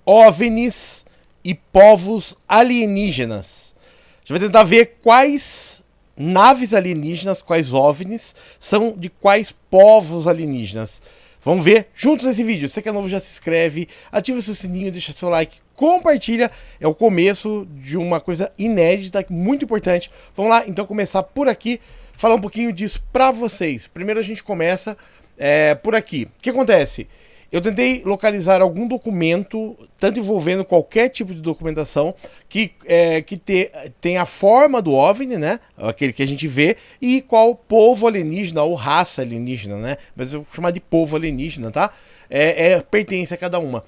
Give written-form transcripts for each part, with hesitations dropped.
OVNIs e povos alienígenas. A gente vai tentar ver quais naves alienígenas, quais OVNIs são de quais povos alienígenas. Vamos ver juntos nesse vídeo. Se você que é novo, já se inscreve, ativa o seu sininho, deixa seu like, compartilha. É o começo de uma coisa inédita, muito importante. Vamos lá, então, começar por aqui, falar um pouquinho disso pra vocês. Primeiro a gente começa por aqui. O que acontece? Eu tentei localizar algum documento, tanto envolvendo qualquer tipo de documentação, que tem a forma do OVNI, né? Aquele que a gente vê, e qual povo alienígena ou raça alienígena, né? Mas eu vou chamar de povo alienígena, tá? Pertence a cada uma.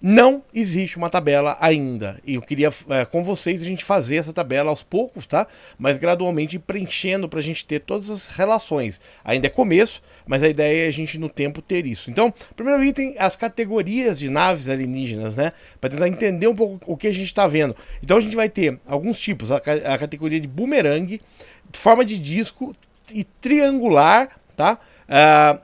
Não existe uma tabela ainda, e eu queria com vocês a gente fazer essa tabela aos poucos, tá? Mas gradualmente preenchendo pra gente ter todas as relações. Ainda é começo, mas a ideia é a gente no tempo ter isso. Então, primeiro item, as categorias de naves alienígenas, né? Pra tentar entender um pouco o que a gente tá vendo. Então a gente vai ter alguns tipos, a categoria de bumerangue, forma de disco e triangular, tá?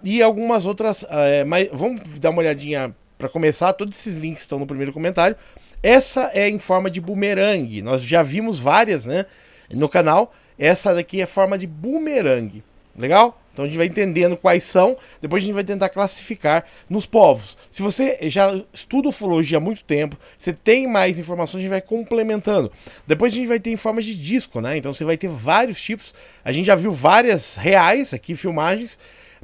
E algumas outras, mas vamos dar uma olhadinha. Para começar, todos esses links estão no primeiro comentário. Essa é em forma de bumerangue. Nós já vimos várias, né, no canal. Essa daqui é forma de bumerangue. Legal? Então a gente vai entendendo quais são. Depois a gente vai tentar classificar nos povos. Se você já estuda ufologia há muito tempo, você tem mais informações, a gente vai complementando. Depois a gente vai ter em forma de disco, né? Então você vai ter vários tipos. A gente já viu várias reais aqui, filmagens.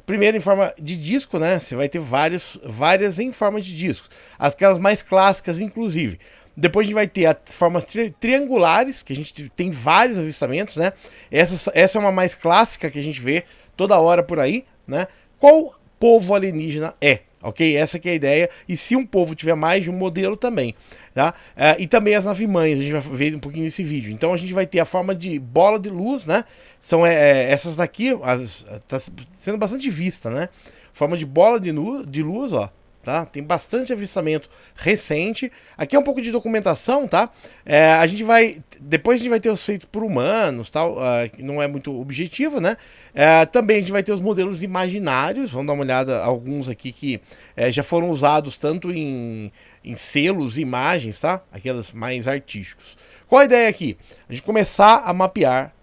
Primeiro em forma de disco, né? Você vai ter várias em forma de discos. Aquelas mais clássicas, inclusive. Depois a gente vai ter as formas triangulares, que a gente tem vários avistamentos, né? Essa é uma mais clássica que a gente vê toda hora por aí, né? Qual povo alienígena é? Ok? Essa que é a ideia. E se um povo tiver mais de um modelo também, tá? E também as nave-mães, a gente vai ver um pouquinho nesse vídeo. Então a gente vai ter a forma de bola de luz, né? São essas daqui, tá sendo bastante vista, né? Forma de bola de luz, ó. Tá? Tem bastante avistamento recente. Aqui é um pouco de documentação, tá? Depois a gente vai ter os feitos por humanos, tal, que não é muito objetivo, né? Também a gente vai ter os modelos imaginários. Vamos dar uma olhada, alguns aqui que já foram usados tanto em selos e imagens, tá? Aqueles mais artísticos. Qual a ideia aqui? A gente começar a mapear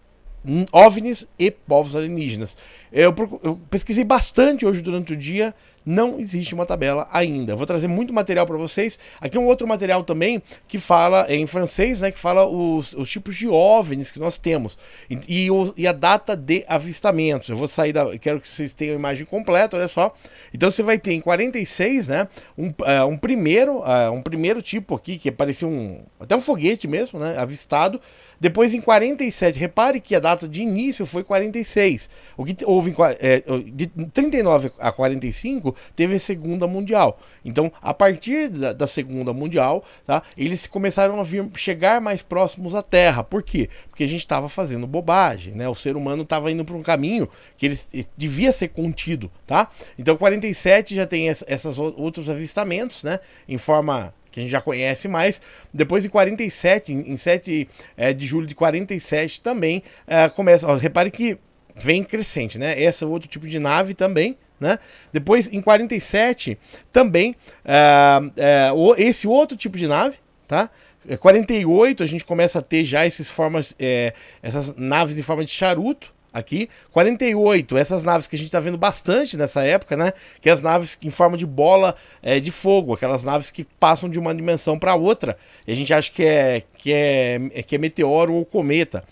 OVNIs e povos alienígenas. Eu pesquisei bastante hoje durante o dia. Não existe uma tabela ainda. Vou trazer muito material para vocês. Aqui um outro material também que fala em francês, né? Que fala os tipos de OVNIs que nós temos e a data de avistamentos. Eu vou sair quero que vocês tenham a imagem completa, olha só. Então você vai ter em 46, né? Um primeiro tipo aqui que parecia até um foguete mesmo, né? Avistado. Depois em 47, repare que a data de início foi 46. O que houve de 39 a 45 teve a Segunda Mundial. Então, a partir da Segunda Mundial, tá, eles começaram a chegar mais próximos à Terra. Por quê? Porque a gente estava fazendo bobagem, né? O ser humano estava indo para um caminho que ele devia ser contido, tá? Então, 47 já tem esses outros avistamentos, né? Em forma que a gente já conhece mais. Depois em 47, em 7 de julho de 47 também começa, ó, repare que vem crescente, né? Esse é outro tipo de nave também, né? Depois em 47 também esse outro tipo de nave, tá? 48 a gente começa a ter já essas naves em forma de charuto. Aqui, 48, essas naves que a gente tá vendo bastante nessa época, né? Que é as naves em forma de bola de fogo, aquelas naves que passam de uma dimensão para outra. E a gente acha que é meteoro ou cometa.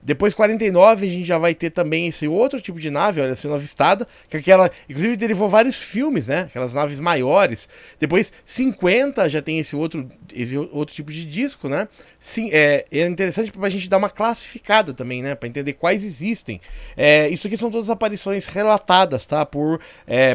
Depois 49 a gente já vai ter também esse outro tipo de nave, olha, sendo avistada, que inclusive derivou vários filmes, né? Aquelas naves maiores. Depois 50 já tem esse outro tipo de disco, né? Sim, é interessante pra gente dar uma classificada também, né? Pra entender quais existem. Isso aqui são todas aparições relatadas, tá? Por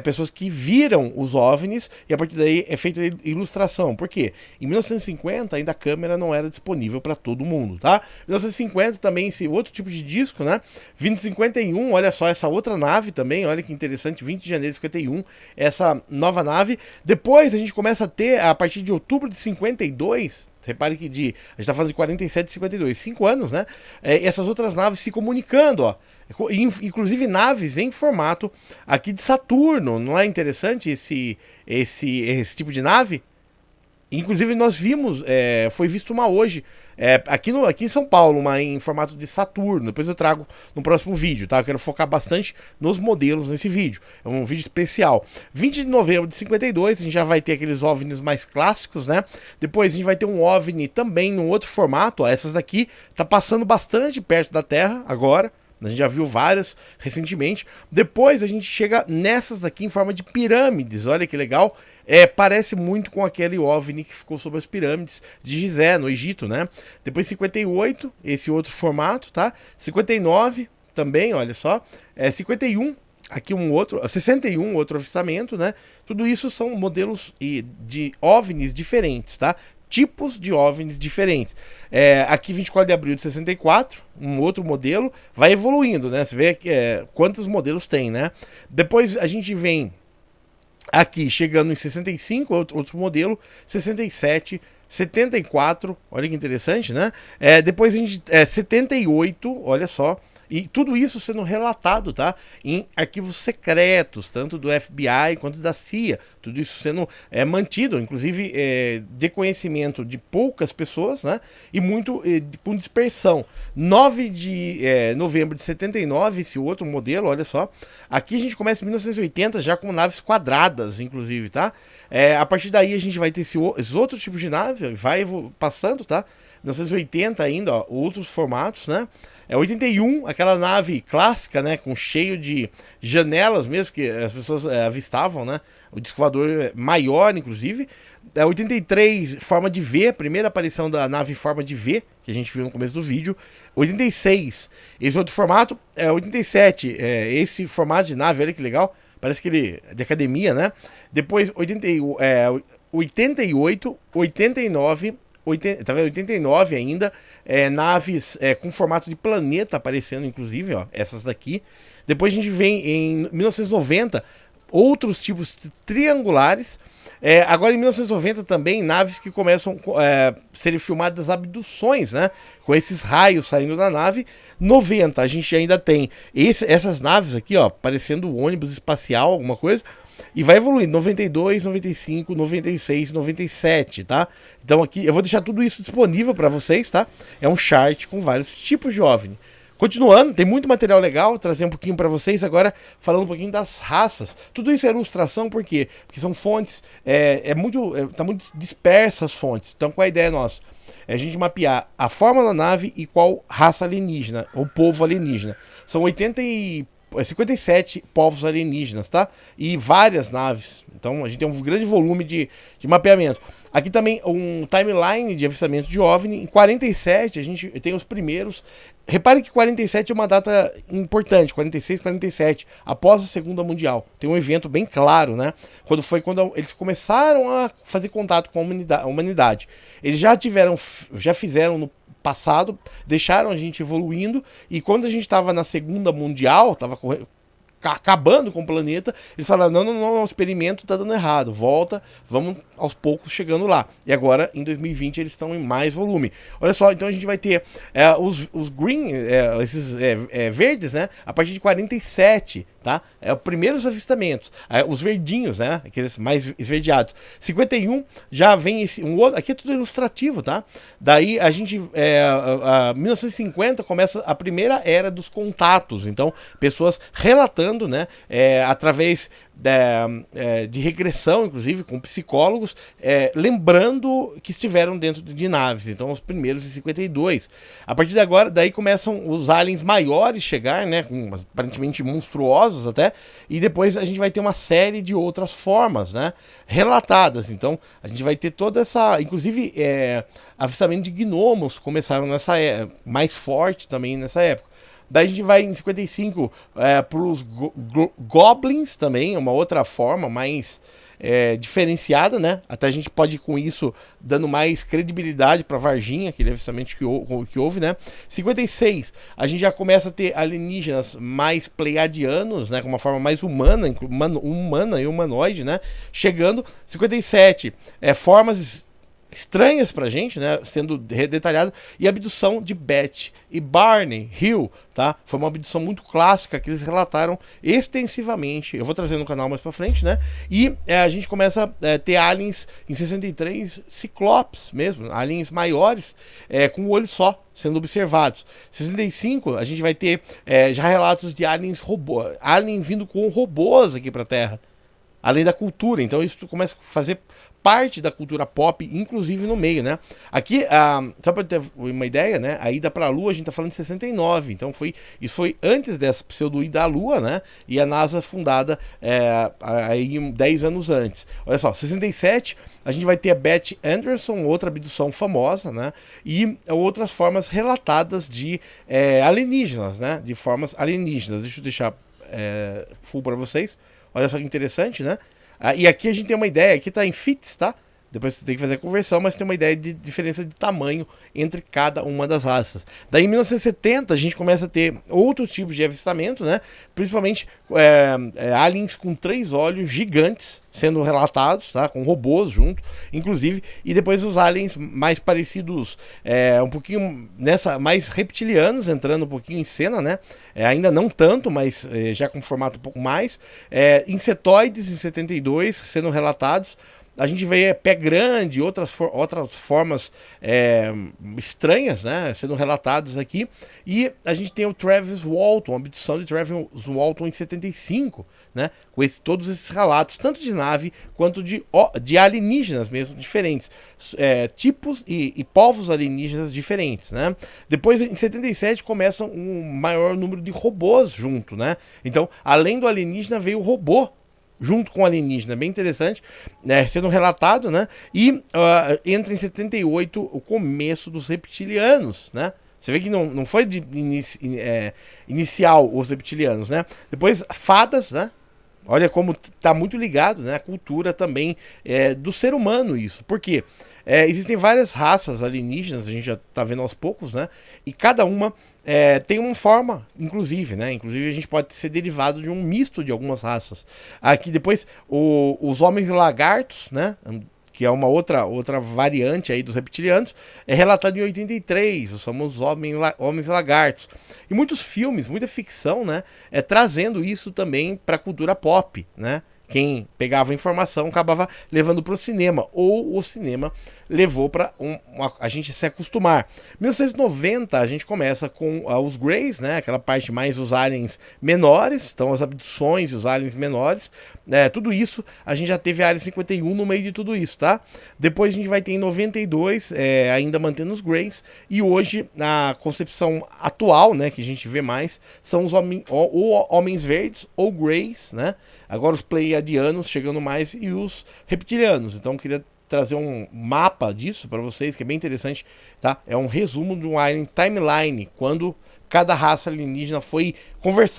pessoas que viram os OVNIs e a partir daí é feita ilustração. Por quê? Em 1950 ainda a câmera não era disponível para todo mundo, tá? Em 1950 também esse outro tipo de disco, né? 2051, olha só essa outra nave também, olha que interessante, 20 de janeiro de 51, essa nova nave. Depois a gente começa a ter, a partir de outubro de 52, repare que a gente tá falando de 47 e 52, 5 anos, né? Essas outras naves se comunicando, ó. Inclusive naves em formato aqui de Saturno. Não é interessante esse tipo de nave? Inclusive nós vimos, foi visto uma hoje, aqui em São Paulo, uma em formato de Saturno. Depois eu trago no próximo vídeo, tá? Eu quero focar bastante nos modelos nesse vídeo. É um vídeo especial. 20 de novembro de 52, a gente já vai ter aqueles OVNIs mais clássicos, né? Depois a gente vai ter um OVNI também num outro formato, ó, essas daqui tá passando bastante perto da Terra agora. A gente já viu várias recentemente. Depois a gente chega nessas daqui em forma de pirâmides. Olha que legal. Parece muito com aquele OVNI que ficou sobre as pirâmides de Gizé, no Egito, né? Depois 58, esse outro formato, tá? 59 também, olha só. 51, aqui um outro. 61, outro avistamento, né? Tudo isso são modelos de OVNIs diferentes, tá? Tipos de OVNIs diferentes. Aqui 24 de abril de 64, um outro modelo, vai evoluindo, né? Você vê quantos modelos tem, né? Depois a gente vem aqui chegando em 65, outro modelo, 67, 74, olha que interessante, né? Depois a gente 78, olha só. E tudo isso sendo relatado, tá? Em arquivos secretos, tanto do FBI quanto da CIA. Tudo isso sendo mantido, inclusive de conhecimento de poucas pessoas, né? E muito com dispersão. 9 de novembro de 79, esse outro modelo, olha só. Aqui a gente começa em 1980 já com naves quadradas, inclusive, tá? A partir daí a gente vai ter esses outros tipos de nave, vai passando, tá? 1980 ainda, ó, outros formatos, né? 81, aquela nave clássica, né, com cheio de janelas mesmo, que as pessoas avistavam, né? O disco voador maior, inclusive. 83, forma de V, a primeira aparição da nave em forma de V, que a gente viu no começo do vídeo. 86, esse outro formato. 87, esse formato de nave, olha que legal. Parece aquele de academia, né? Depois, 88, 89... tá vendo? 89 ainda, naves com formato de planeta aparecendo, inclusive, ó, essas daqui. Depois a gente vem em 1990, outros tipos triangulares. Agora em 1990 também, naves que começam a serem filmadas abduções, né? Com esses raios saindo da nave. 90, a gente ainda tem essas naves aqui, ó, parecendo ônibus espacial, alguma coisa. E vai evoluindo, 92, 95, 96, 97, tá? Então aqui, eu vou deixar tudo isso disponível para vocês, tá? É um chart com vários tipos de OVNI. Continuando, tem muito material legal, trazer um pouquinho para vocês agora, falando um pouquinho das raças. Tudo isso é ilustração, por quê? Porque são fontes, tá muito dispersas as fontes. Então qual é a ideia nossa? É a gente mapear a forma da nave e qual raça alienígena, ou povo alienígena. São 57 povos alienígenas, tá? E várias naves. Então a gente tem um grande volume de mapeamento. Aqui também um timeline de avistamento de OVNI. Em 47 a gente tem os primeiros. Repare que 47 é uma data importante, 46, 47, após a Segunda Mundial. Tem um evento bem claro, né? Quando eles começaram a fazer contato com a humanidade. Eles já fizeram no passado, deixaram a gente evoluindo, e quando a gente estava na Segunda Mundial, estava acabando com o planeta, eles falaram, não, o experimento tá dando errado, volta, vamos aos poucos chegando lá. E agora, em 2020, eles estão em mais volume. Olha só, então a gente vai ter os green, esses verdes, né, a partir de 47, tá? É os primeiros avistamentos. Os verdinhos, né, aqueles mais esverdeados. 51, já vem um outro, aqui é tudo ilustrativo, tá? Daí a gente, 1950, começa a primeira era dos contatos, então, pessoas relatando, né, através de regressão, inclusive, com psicólogos, lembrando que estiveram dentro de naves. Então, os primeiros em 52. A partir de agora, daí começam os aliens maiores chegar, né, aparentemente monstruosos até, e depois a gente vai ter uma série de outras formas, né, relatadas. Então, a gente vai ter toda essa, inclusive, avistamento de gnomos começaram nessa mais forte também nessa época. Daí a gente vai em 55 para os goblins também, uma outra forma mais diferenciada, né? Até a gente pode ir com isso dando mais credibilidade para Varginha, aquele avistamento que houve, né? 56, a gente já começa a ter alienígenas mais pleiadianos, né? Com uma forma mais humana e humanoide, né? Chegando. 57, formas estranhas pra gente, né, sendo detalhado, e a abdução de Beth e Barney Hill, tá? Foi uma abdução muito clássica que eles relataram extensivamente. Eu vou trazer no canal mais pra frente, né? E a gente começa a ter aliens em 63, ciclopes mesmo, aliens maiores, com um olho só, sendo observados. 65, a gente vai ter já relatos de aliens alien vindo com robôs aqui pra Terra. Além da cultura, então isso começa a fazer parte da cultura pop, inclusive no meio, né? Aqui, só para ter uma ideia, né? A ida para a Lua, a gente tá falando de 69, então isso foi antes dessa pseudo-ida à Lua, né? E a NASA fundada aí 10 anos antes. Olha só, 67, a gente vai ter a Beth Anderson, outra abdução famosa, né? E outras formas relatadas de alienígenas, né? De formas alienígenas. Deixa eu deixar full para vocês. Olha só que interessante, né? E aqui a gente tem uma ideia, aqui tá em fits, tá? Depois você tem que fazer a conversão, mas tem uma ideia de diferença de tamanho entre cada uma das raças. Daí em 1970 a gente começa a ter outros tipos de avistamento, né? Principalmente aliens com 3 olhos gigantes sendo relatados, tá? Com robôs junto, inclusive. E depois os aliens mais parecidos, um pouquinho mais reptilianos, entrando um pouquinho em cena, né? Ainda não tanto, mas já com formato um pouco mais. Insetoides em 72 sendo relatados. A gente vê pé grande, outras formas estranhas, né, sendo relatadas aqui. E a gente tem o Travis Walton, a abdução de Travis Walton em 75, né, com todos esses relatos, tanto de nave quanto de alienígenas mesmo, diferentes. Tipos e povos alienígenas diferentes, né. Depois, em 77, começa um maior número de robôs junto, né. Então, além do alienígena, veio o robô junto com o alienígena, bem interessante, sendo relatado, né? E entra em 78 o começo dos reptilianos, né? Você vê que não foi de inicial os reptilianos, né? Depois, fadas, né? Olha como tá muito ligado, né? A cultura também do ser humano isso. Por quê? Existem várias raças alienígenas, a gente já tá vendo aos poucos, né? E cada uma tem uma forma, inclusive, né? Inclusive a gente pode ser derivado de um misto de algumas raças. Aqui depois os homens lagartos, né? Que é uma outra variante aí dos reptilianos, é relatado em 83, os famosos homens lagartos. E muitos filmes, muita ficção, né? Trazendo isso também para a cultura pop, né? Quem pegava a informação acabava levando para o cinema, ou o cinema levou para a gente se acostumar. Em 1990 a gente começa com os Greys, né? Aquela parte mais os aliens menores, então as abduções e os aliens menores. Tudo isso, a gente já teve a Área 51 no meio de tudo isso, tá? Depois a gente vai ter em 92, ainda mantendo os Greys, e hoje a concepção atual, né, que a gente vê mais, são os homens verdes ou Greys, né? Agora os pleiadianos chegando mais e os reptilianos. Então eu queria trazer um mapa disso para vocês, que é bem interessante, tá? É um resumo de um Alien Timeline, quando cada raça alienígena foi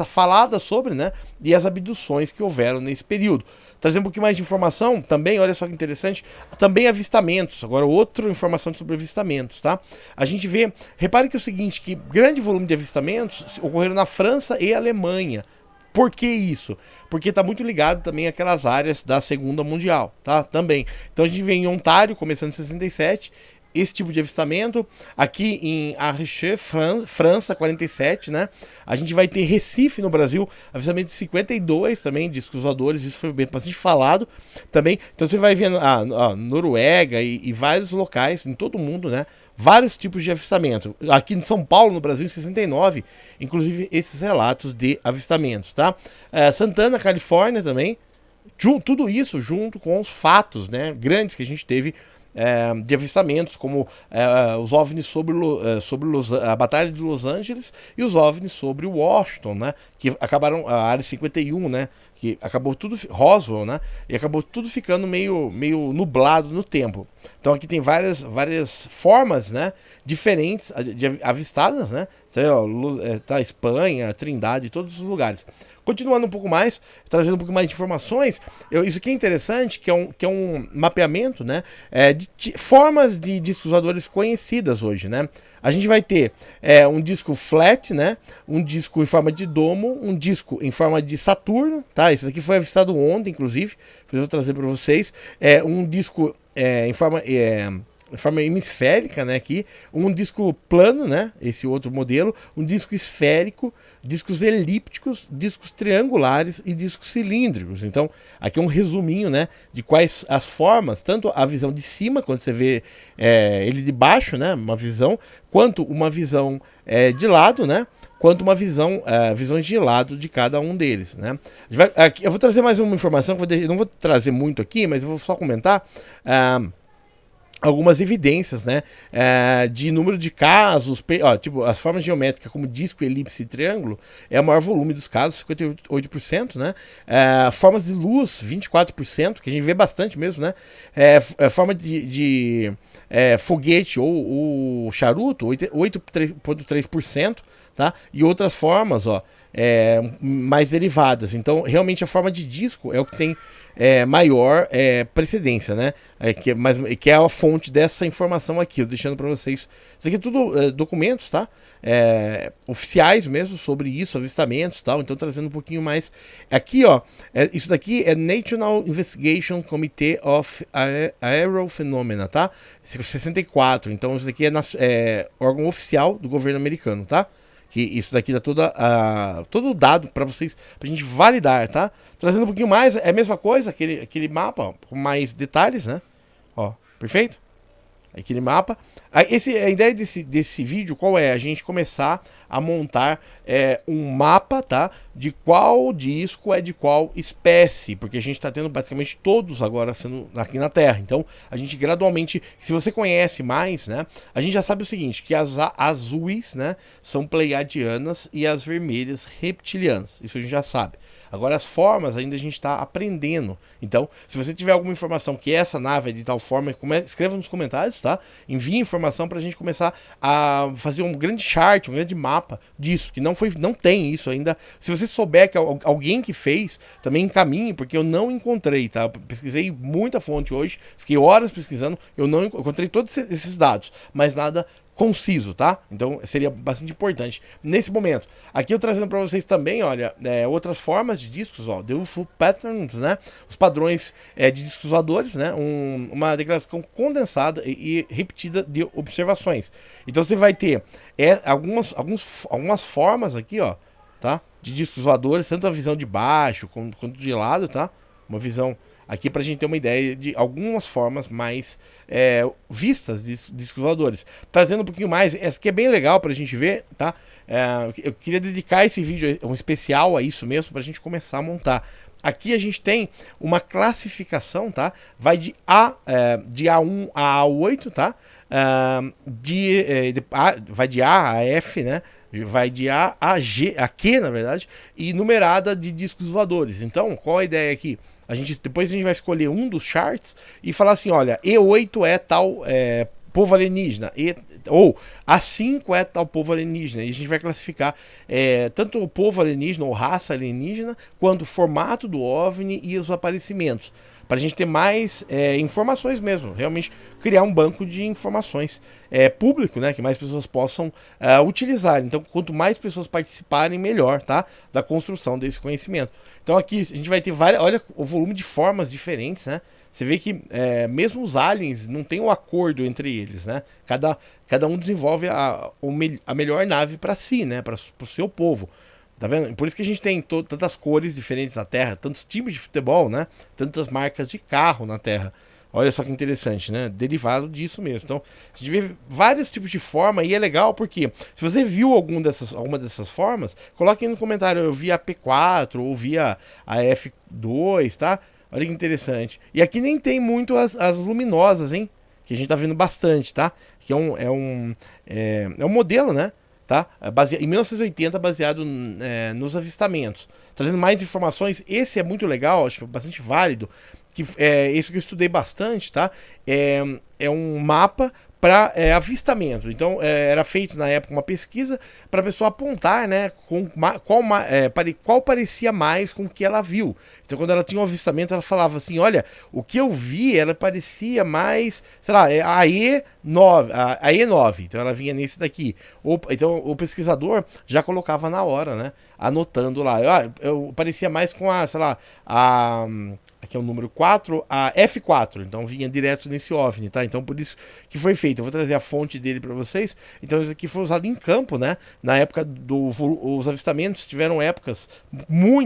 falada sobre, né? E as abduções que houveram nesse período. Trazer um pouquinho mais de informação também, olha só que interessante, também avistamentos. Agora outra informação sobre avistamentos, tá? A gente vê, repare que é o seguinte, que grande volume de avistamentos ocorreram na França e Alemanha. Por que isso? Porque está muito ligado também àquelas áreas da Segunda Mundial, tá? Também. Então a gente vê em Ontário, começando em 67, esse tipo de avistamento. Aqui em Arrechet, França, 47, né? A gente vai ter Recife, no Brasil, avistamento de 52 também, discos voadores, isso foi bastante falado também. Então você vai vendo a Noruega e vários locais, em todo o mundo, né? Vários tipos de avistamento. Aqui em São Paulo, no Brasil, em 69, inclusive esses relatos de avistamentos, tá? Santana, Califórnia também. Tudo isso junto com os fatos, né, grandes que a gente teve de avistamentos, como os OVNIs sobre a Batalha de Los Angeles e os OVNIs sobre Washington, né, que acabaram, a Área 51, né, que acabou tudo, Roswell, né, e acabou tudo ficando meio nublado no tempo. Então aqui tem várias formas, né, diferentes de avistadas, né, tá Espanha, Trindade, todos os lugares. Continuando um pouco mais, trazendo um pouco mais de informações, isso aqui é interessante, que é um mapeamento, né, de formas de discos voadores conhecidas hoje, né. A gente vai ter um disco flat, né, um disco em forma de domo, um disco em forma de Saturno, tá, esse aqui foi avistado ontem, inclusive, eu vou trazer para vocês, um disco em forma forma hemisférica, né, aqui, um disco plano, né, esse outro modelo, um disco esférico, discos elípticos, discos triangulares e discos cilíndricos. Então, aqui é um resuminho, né, de quais as formas, tanto a visão de cima, quando você vê ele de baixo, né, uma visão, quanto uma visão de lado, né, quanto uma visões de lado de cada um deles, né. Eu vou trazer mais uma informação, eu não vou trazer muito aqui, mas eu vou só comentar algumas evidências, né, de número de casos, tipo, as formas geométricas como disco, elipse e triângulo é o maior volume dos casos, 58%, né, formas de luz, 24%, que a gente vê bastante mesmo, né, forma de foguete ou charuto, 8,3%, tá, e outras formas, mais derivadas. Então, realmente, a forma de disco é o que tem maior precedência, né? Que é a fonte dessa informação aqui, eu deixando para vocês. Isso aqui é tudo documentos, tá? Oficiais mesmo sobre isso, avistamentos e tal. Então, trazendo um pouquinho mais. Aqui, isso daqui é National Investigation Committee of Aerophenomena, tá? 64. Então, isso daqui é órgão oficial do governo americano, tá? Que isso daqui dá todo o dado para vocês, pra gente validar, tá? Trazendo um pouquinho mais, é a mesma coisa, aquele mapa, ó, com mais detalhes, né? Ó, perfeito? Aquele mapa. A ideia desse vídeo, qual é? A gente começar a montar um mapa, tá? De qual disco é de qual espécie, porque a gente está tendo basicamente todos agora sendo aqui na Terra. Então, a gente gradualmente, se você conhece mais, né? A gente já sabe o seguinte, que as azuis, né, são pleiadianas e as vermelhas reptilianas. Isso a gente já sabe. Agora, as formas ainda a gente está aprendendo. Então, se você tiver alguma informação que essa nave é de tal forma, escreva nos comentários, tá? Envie informação para a gente começar a fazer um grande chart, um grande mapa disso, que não tem isso ainda. Se você souber que alguém que fez, também encaminhe, porque eu não encontrei, tá? Eu pesquisei muita fonte hoje, fiquei horas pesquisando, eu não encontrei todos esses dados, mas nada conciso, tá? Então seria bastante importante nesse momento. Aqui eu trazendo para vocês também, olha, outras formas de discos, ó, the UFO patterns, né? Os padrões de discos voadores, né? Uma declaração condensada e repetida de observações. Então você vai ter algumas formas aqui, ó, tá? De discos voadores, tanto a visão de baixo quanto de lado, tá? Uma visão aqui para a gente ter uma ideia de algumas formas mais vistas de discos voadores. Trazendo um pouquinho mais, essa aqui é bem legal para a gente ver, tá? Eu queria dedicar esse vídeo, um especial a isso mesmo, para a gente começar a montar. Aqui a gente tem uma classificação, tá? Vai de A1 a A8, tá? Vai de A a F, né? Vai de A a G, a Q, na verdade, e numerada de discos voadores. Então, qual a ideia aqui? Depois a gente vai escolher um dos charts e falar assim, olha, E8 é tal povo alienígena, ou A5 é tal povo alienígena, e a gente vai classificar tanto o povo alienígena ou raça alienígena, quanto o formato do OVNI e os aparecimentos, para a gente ter mais informações mesmo, realmente criar um banco de informações público, né, que mais pessoas possam utilizar. Então, quanto mais pessoas participarem, melhor, tá, da construção desse conhecimento. Então aqui a gente vai ter olha o volume de formas diferentes, né? Você vê que mesmo os aliens não tem um acordo entre eles, né? Cada um desenvolve a melhor nave para si, né? Para o seu povo. Tá vendo? Por isso que a gente tem tantas cores diferentes na Terra, tantos times de futebol, né? Tantas marcas de carro na Terra. Olha só que interessante, né? Derivado disso mesmo. Então, a gente vê vários tipos de forma e é legal porque se você viu alguma dessas formas, coloque aí no comentário, eu vi a P4 ou vi a F2, tá? Olha que interessante. E aqui nem tem muito as luminosas, hein? Que a gente tá vendo bastante, tá? Que é um modelo, né? Tá? Em 1980, baseado nos avistamentos. Trazendo mais informações, esse é muito legal, acho que é bastante válido. Isso que eu estudei bastante, tá? É um mapa para avistamento. Então, era feito na época uma pesquisa para a pessoa apontar, né, qual parecia mais com o que ela viu. Então, quando ela tinha um avistamento, ela falava assim: olha, o que eu vi, ela parecia mais, sei lá, a E9. Então, ela vinha nesse daqui. Então, o pesquisador já colocava na hora, né, anotando lá. Eu parecia mais com sei lá, que é o número 4, a F4. Então vinha direto nesse OVNI, tá? Então por isso que foi feito. Eu vou trazer a fonte dele para vocês. Então isso aqui foi usado em campo, né? Na época os avistamentos tiveram épocas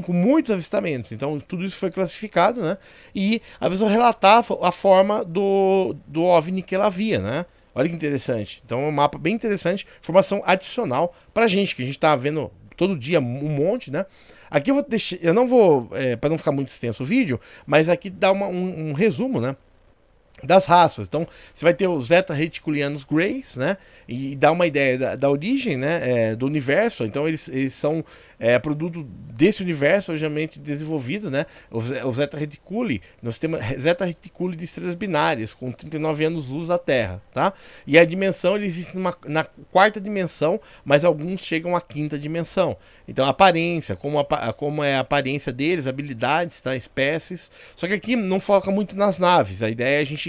com muitos avistamentos. Então tudo isso foi classificado, né? E a pessoa relatava a forma do OVNI que ela via, né? Olha que interessante. Então é um mapa bem interessante, informação adicional pra gente, que a gente tá vendo todo dia um monte, né? Aqui eu vou deixar, eu não vou, para não ficar muito extenso o vídeo, mas aqui dá um resumo, né? Das raças. Então você vai ter os Zeta Reticulianos Greys, né? E dá uma ideia da origem, né? Do universo. Então eles são produto desse universo originalmente desenvolvido, né? O Zeta Reticuli, nós temos Zeta Reticuli de estrelas binárias com 39 anos-luz da Terra, tá? E a dimensão, ele existe na quarta dimensão, mas alguns chegam à quinta dimensão. Então a aparência, como é a aparência deles, habilidades, tá? Espécies. Só que aqui não foca muito nas naves. A ideia é a gente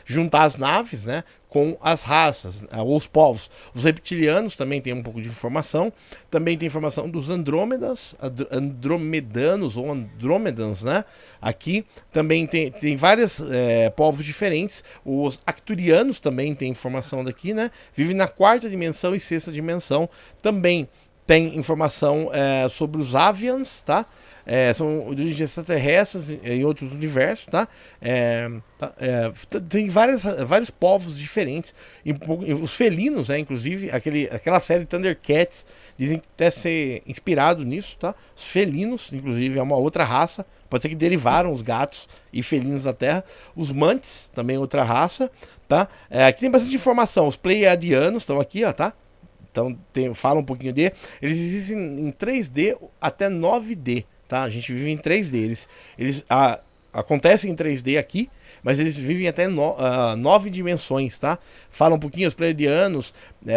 juntar as naves, né, com as raças, ou os povos. Os reptilianos também tem um pouco de informação. Também tem informação dos andromedanos ou andrômedans, né? Aqui também tem vários povos diferentes. Os acturianos também tem informação daqui, né? Vivem na quarta dimensão e sexta dimensão. Também tem informação sobre os Avians, tá? São origens extraterrestres em outros universos, tá? Tem vários povos diferentes. Os felinos, inclusive, aquela série Thundercats, dizem que até ser inspirado nisso, tá? Os felinos, inclusive, é uma outra raça. Pode ser que derivaram os gatos e felinos da Terra. Os mantes, também outra raça, tá? Aqui tem bastante informação. Os pleiadianos estão aqui, ó, tá? Então fala um pouquinho de. Eles existem em 3D até 9D, tá? A gente vive em 3D. Eles acontecem em 3D aqui, mas eles vivem até 9 dimensões, tá? Fala um pouquinho, os pleiadianos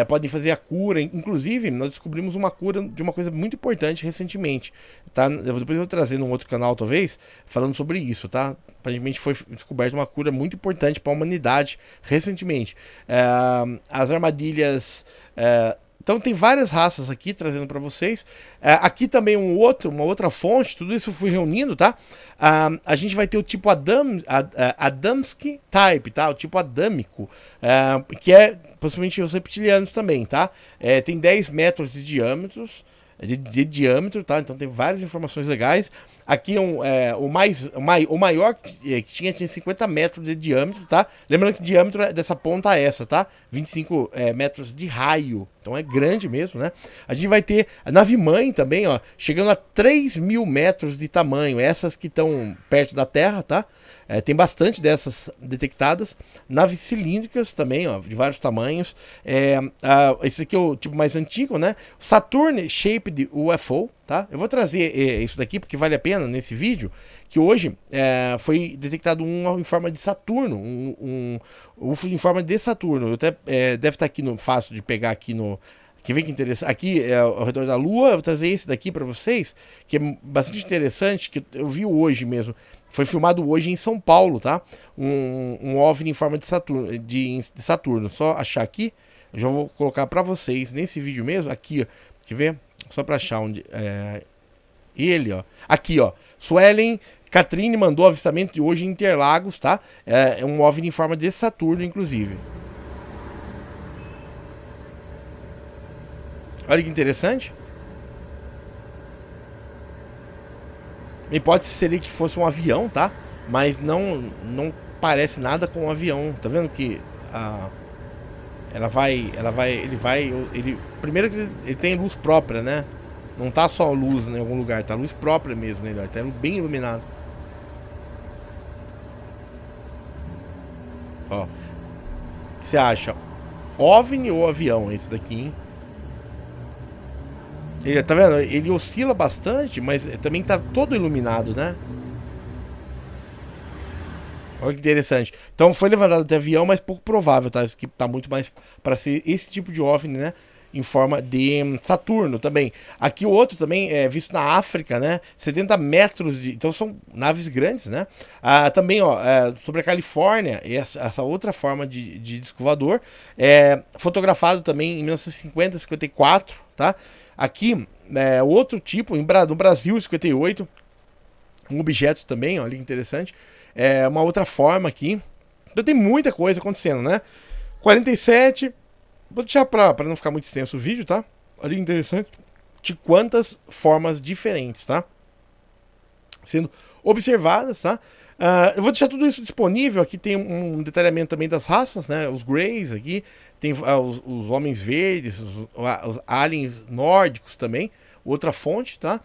podem fazer a cura. Inclusive, nós descobrimos uma cura de uma coisa muito importante recentemente, tá? Depois eu vou trazer num outro canal, talvez, falando sobre isso, tá? Aparentemente foi descoberta uma cura muito importante para a humanidade recentemente. As armadilhas... Então tem várias raças aqui trazendo para vocês. Aqui também uma outra fonte, tudo isso eu fui reunindo, tá? A gente vai ter o tipo Adamski Type, tá? O tipo adâmico, que é possivelmente os reptilianos também, tá? Tem 10 metros de diâmetro, tá? Então tem várias informações legais. Aqui o maior que tinha 50 metros de diâmetro, tá? Lembrando que o diâmetro é dessa ponta a essa, tá? 25 metros de raio. Então é grande mesmo, né? A gente vai ter a nave-mãe também, ó, chegando a 3.000 metros de tamanho. Essas que estão perto da Terra, tá? Tem bastante dessas detectadas. Naves cilíndricas também, ó, de vários tamanhos. Esse aqui é o tipo mais antigo, né? Saturn Shaped UFO, tá? Eu vou trazer isso daqui porque vale a pena nesse vídeo, que hoje foi detectado um em forma de Saturno, um UFO em forma de Saturno. Eu até deve estar aqui fácil de pegar aqui no... Que vem que interessante. Aqui ao redor da Lua, eu vou trazer esse daqui para vocês, que é bastante interessante, que eu vi hoje mesmo. Foi filmado hoje em São Paulo, tá? Um OVNI em forma de Saturno. Só achar aqui, eu já vou colocar para vocês nesse vídeo mesmo. Aqui, ó. Quer ver? Só para achar onde... Ele, ó. Aqui, ó. Suelen Catrine mandou avistamento de hoje em Interlagos, tá? É um OVNI em forma de Saturno, inclusive. Olha que interessante. A hipótese seria que fosse um avião, tá? Mas não parece nada com um avião. Tá vendo que primeiro que ele tem luz própria, né? Não tá só luz em algum lugar, tá luz própria mesmo, né? Tá bem iluminado. Ó. O que você acha? OVNI ou avião esse daqui, hein? Ele, tá vendo? Ele oscila bastante, mas também tá todo iluminado, né? Olha que interessante. Então foi levantado de avião, mas pouco provável, tá? Isso aqui tá muito mais para ser esse tipo de OVNI, né? Em forma de Saturno também. Aqui o outro também é visto na África, né? 70 metros de... Então são naves grandes, né? Também, ó, sobre a Califórnia, essa outra forma de disco voador, fotografado também em 1950, 54, tá? Aqui, outro tipo, no Brasil, 58, um objeto também, olha que interessante. É uma outra forma aqui. Então tem muita coisa acontecendo, né? 47. Vou deixar para não ficar muito extenso o vídeo, tá? Olha que interessante. De quantas formas diferentes, tá? Sendo observadas, tá? Eu vou deixar tudo isso disponível. Aqui tem um detalhamento também das raças, né? Os Greys aqui, tem os Homens Verdes, os aliens nórdicos também, outra fonte, tá?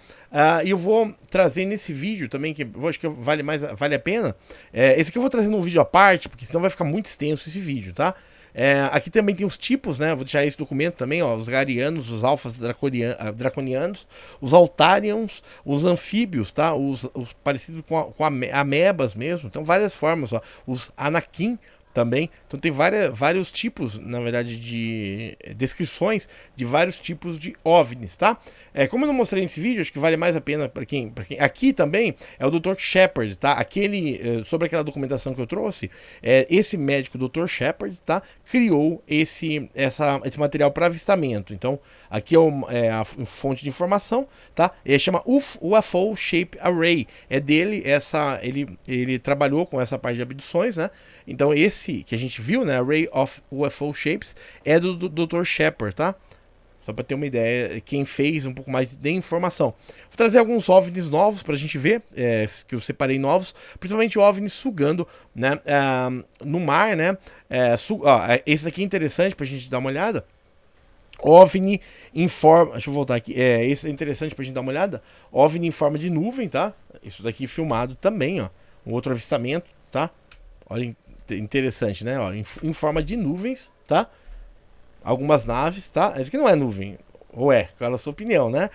E eu vou trazer nesse vídeo também, que eu acho que vale a pena. Esse aqui eu vou trazer num vídeo à parte, porque senão vai ficar muito extenso esse vídeo, tá? Aqui também tem os tipos, né? Vou deixar esse documento também, ó. Os Garianos, os Alfas Draconianos, os Altarians, os Anfíbios, tá? Os parecidos com amebas mesmo. Então, várias formas, ó. Os Anakin também. Então tem vários tipos, na verdade, de descrições de vários tipos de OVNIs, tá? Como eu não mostrei nesse vídeo, acho que vale mais a pena para quem... Aqui também é o Dr. Shepard, tá? Sobre aquela documentação que eu trouxe, esse médico, Dr. Shepard, tá? Criou esse material para avistamento. Então, aqui é a fonte de informação, tá? Ele chama UFO Shape Array. É dele, ele trabalhou com essa parte de abduções, né? Então esse que a gente viu, né, Array of UFO Shapes, é do Dr. Shepard, tá? Só para ter uma ideia, quem fez um pouco mais de informação. Vou trazer alguns OVNIs novos pra gente ver, que eu separei novos, principalmente OVNIs sugando, né, no mar, né? Esse daqui é interessante pra gente dar uma olhada. OVNI em forma... Deixa eu voltar aqui. Esse é interessante pra gente dar uma olhada. OVNI em forma de nuvem, tá? Isso daqui filmado também, ó. Um outro avistamento, tá? Olha, interessante, né? Ó, em forma de nuvens, tá? Algumas naves, tá? Essa aqui não é nuvem, ou é? Qual é a sua opinião, né?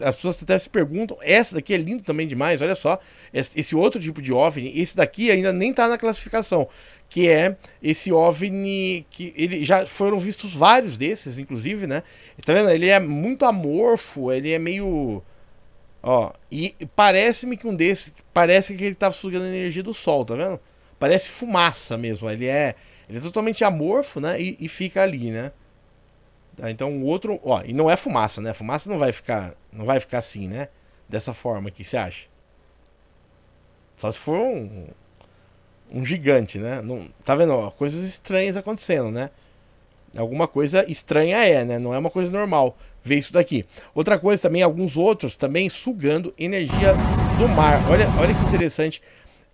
As pessoas até se perguntam. Essa daqui é lindo também demais, olha só. Esse outro tipo de OVNI, esse daqui ainda nem tá na classificação, que é esse OVNI que ele já foram vistos vários desses, inclusive, né? Tá vendo? Ele é muito amorfo, ele é meio... Ó, e parece-me que um desses, parece que ele tava sugando a energia do sol, tá vendo? Parece fumaça mesmo, ele é totalmente amorfo, né? E fica ali, né? Então o outro, ó, e não é fumaça, né? Fumaça não vai ficar assim, né? Dessa forma aqui, você acha? Só se for um gigante, né? Não, tá vendo? Ó, coisas estranhas acontecendo, né? Alguma coisa estranha né? Não é uma coisa normal ver isso daqui. Outra coisa também, alguns outros também sugando energia do mar. Olha que interessante.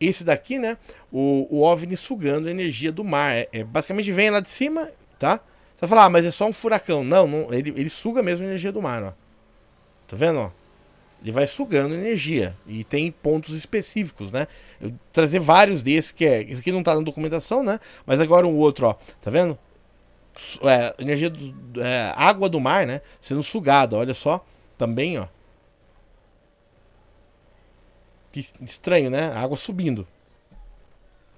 Esse daqui, né? O OVNI sugando energia do mar. Basicamente vem lá de cima, tá? Você vai falar, mas é só um furacão. Não, ele suga mesmo a energia do mar, ó. Tá vendo, ó? Ele vai sugando energia. E tem pontos específicos, né? Eu trazer vários desses, esse aqui não tá na documentação, né? Mas agora um outro, ó. Tá vendo? Energia água do mar, né? Sendo sugada, olha só. Também, ó. Que estranho, né? A água subindo.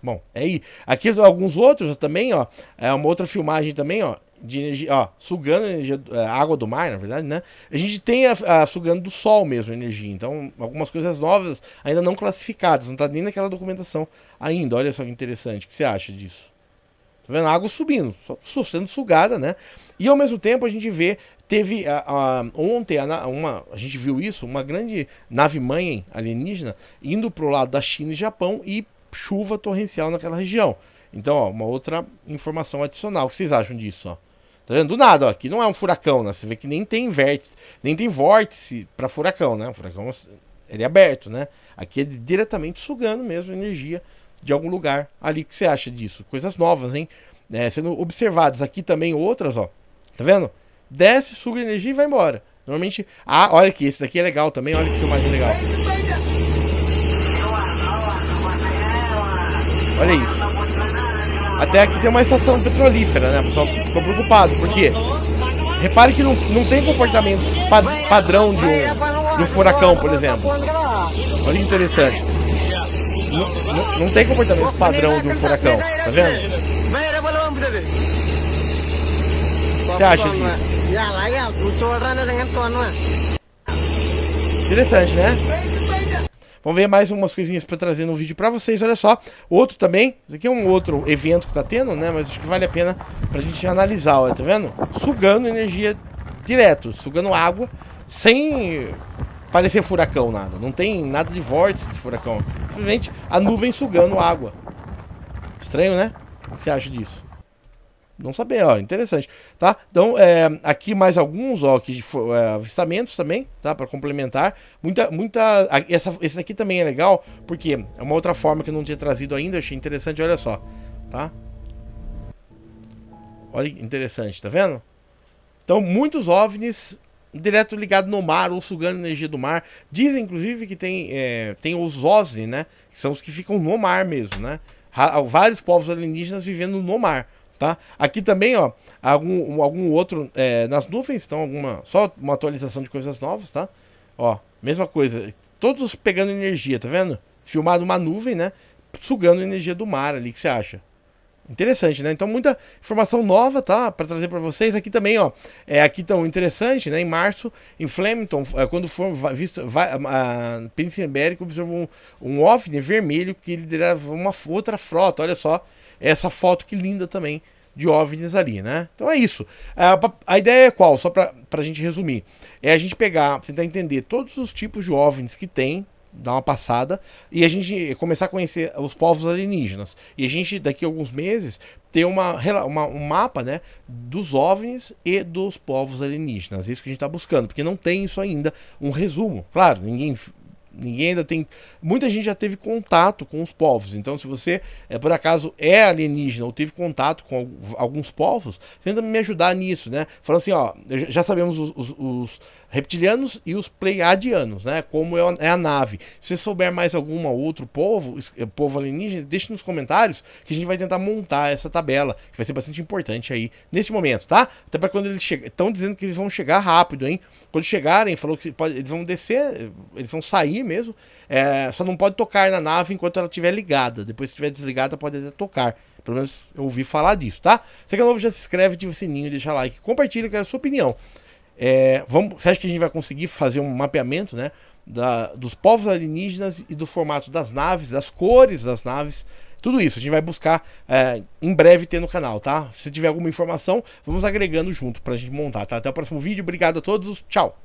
Bom, aí. Aqui alguns outros também, ó. Uma outra filmagem também, ó. De energia, ó. Sugando energia, água do mar, na verdade, né? A gente tem sugando do sol mesmo a energia. Então, algumas coisas novas ainda não classificadas. Não tá nem naquela documentação ainda. Olha só que interessante. O que você acha disso? Tá vendo? A água subindo, sendo sugada, né? E ao mesmo tempo a gente vê, teve ontem, a gente viu isso, uma grande nave-mãe alienígena indo pro lado da China e Japão e chuva torrencial naquela região. Então, ó, uma outra informação adicional. O que vocês acham disso, ó? Tá vendo? Do nada, ó, aqui não é um furacão, né? Você vê que nem tem vórtice para furacão, né? O furacão, ele é aberto, né? Aqui é diretamente sugando mesmo energia de algum lugar ali. O que você acha disso? Coisas novas, hein? Sendo observadas. Aqui também outras, ó. Tá vendo? Desce, suga energia e vai embora. Normalmente... olha aqui. Esse daqui é legal também. Olha que filmagem legal. Olha isso. Até aqui tem uma estação petrolífera, né? O pessoal ficou preocupado. Por quê? Repare que não tem comportamento padrão de um furacão, por exemplo. Olha que interessante. Não tem comportamento padrão de um furacão, tá vendo? O que você acha disso? Interessante, né? Vamos ver mais umas coisinhas pra trazer no vídeo pra vocês, olha só. Outro também, esse aqui é um outro evento que tá tendo, né? Mas acho que vale a pena pra gente analisar, olha, tá vendo? Sugando energia direto, sugando água, sem parecer furacão nada. Não tem nada de vórtice de furacão. Simplesmente a nuvem sugando água. Estranho, né? O que você acha disso? Não saber, ó, interessante, tá? Então, aqui mais alguns, ó, aqui, avistamentos também, tá? Para complementar. Esse aqui também é legal, porque é uma outra forma que eu não tinha trazido ainda, eu achei interessante, olha só, tá? Olha que interessante, tá vendo? Então, muitos OVNIs direto ligado no mar ou sugando energia do mar. Dizem, inclusive, que tem os OSNI, né? Que são os que ficam no mar mesmo, né? Vários povos alienígenas vivendo no mar. Tá? Aqui também, ó, algum outro nas nuvens, então só uma atualização de coisas novas, tá? Ó, mesma coisa, todos pegando energia, tá vendo? Filmado uma nuvem, né? Sugando energia do mar ali, o que você acha? Interessante, né? Então muita informação nova, tá? Para trazer para vocês. Aqui também, ó, aqui tão interessante, né? Em março, em Flemington, quando for visto, a Península Ibérica observou um OVNI vermelho que liderava uma outra frota. Olha só essa foto que linda também de OVNIs ali, né? Então é isso. A ideia é qual? Só para a gente resumir. É a gente tentar entender todos os tipos de OVNIs que tem, dar uma passada, e a gente começar a conhecer os povos alienígenas. E a gente, daqui a alguns meses, ter um mapa, né, dos OVNIs e dos povos alienígenas. É isso que a gente está buscando, porque não tem isso ainda, um resumo. Claro, ninguém ainda tem... Muita gente já teve contato com os povos. Então, se você, por acaso, é alienígena ou teve contato com alguns povos, tenta me ajudar nisso, né? Falando assim, ó, já sabemos os reptilianos e os pleiadianos, né? Como é a nave. Se você souber mais algum outro povo alienígena, deixe nos comentários que a gente vai tentar montar essa tabela, que vai ser bastante importante aí nesse momento, tá? Até para quando eles chegam. Estão dizendo que eles vão chegar rápido, hein? Quando chegarem, falou que eles vão descer, eles vão sair mesmo, só não pode tocar na nave enquanto ela estiver ligada. Depois que estiver desligada pode até tocar. Pelo menos eu ouvi falar disso, tá? Se é novo, já se inscreve, ativa o sininho, deixa like, compartilha, quero a sua opinião. Você acha que a gente vai conseguir fazer um mapeamento, né, dos povos alienígenas e do formato das naves, das cores das naves? Tudo isso a gente vai buscar em breve ter no canal, tá? Se tiver alguma informação, vamos agregando junto pra gente montar, tá? Até o próximo vídeo, obrigado a todos, tchau!